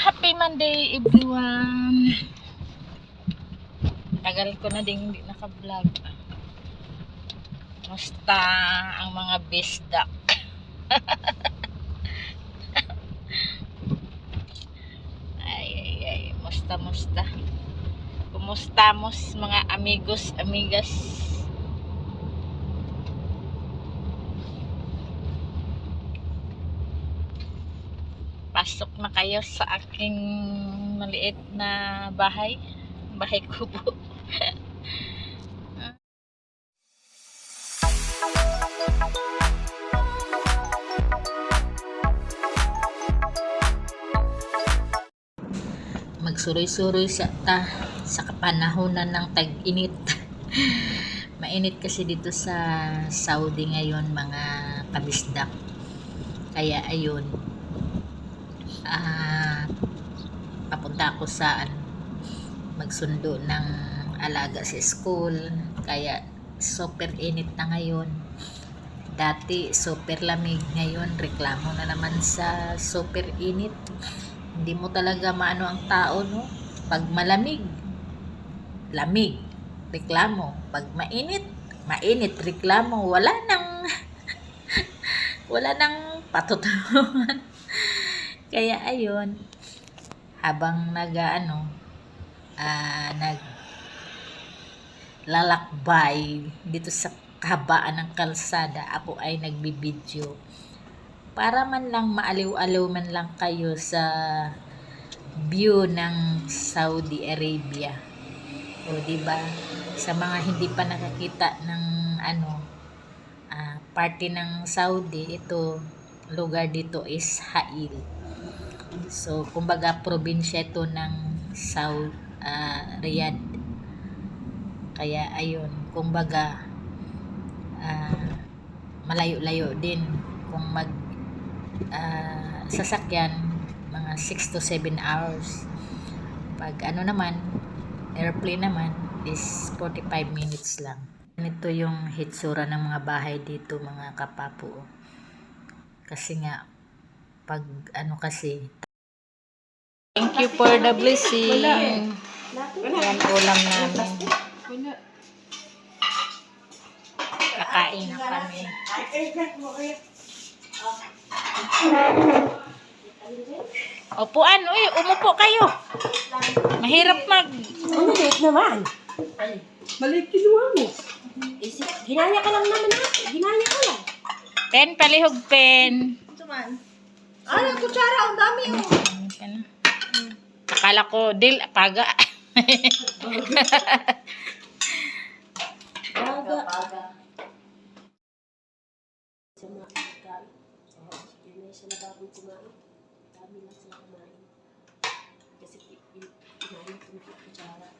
Happy Monday everyone. Tagal ko na din hindi naka-vlog. Musta ang mga bisdak? ay, musta. Kumusta mga amigos, amigas? Pasok na kayo sa aking maliit na bahay kubo. Magsuroy-suroy sa kapanahonan ng tag-init. Mainit kasi dito sa Saudi ngayon mga kabisdak. Kaya ayun, papunta ako sa magsundo ng alaga sa school, kaya super init na ngayon. Dati super lamig, ngayon reklamo na naman sa super init. Hindi mo talaga maano ang tao, no? Pag malamig, lamig, reklamo. Pag mainit, reklamo. Wala nang patutunguhan. Kaya ayun, habang naglalakbay dito sa kahabaan ng kalsada, ako ay nagbibideo para man lang maaliw-aliw man lang kayo sa view ng Saudi Arabia. O diba, sa mga hindi pa nakakita ng party ng Saudi, ito lugar dito is Hail. So, kumbaga, probinsya ito ng Riyadh. Kaya, ayun, kumbaga, malayo-layo din. Kung sasakyan, mga 6 to 7 hours. Pag naman, airplane naman, is 45 minutes lang. Ito yung hitsura ng mga bahay dito, mga kapapo. Kasi nga, pag kasi, thank you for the blessing. Yan ulam namin. Kakain na kami. Upuan, umupo kayo. Mahirap Maliit naman. Maliit kinuha mo. Ginaya ka lang naman ha. Ginaya ka lang. Pen, palihog pen. Ito man. Ang kutsara, ang dami oh. Akala ko, paga. Paga. Sa mga pagkain. Yun na siya na bagong kumain. Dami lang sila kumain. Kasi kinain ko yung kutsara.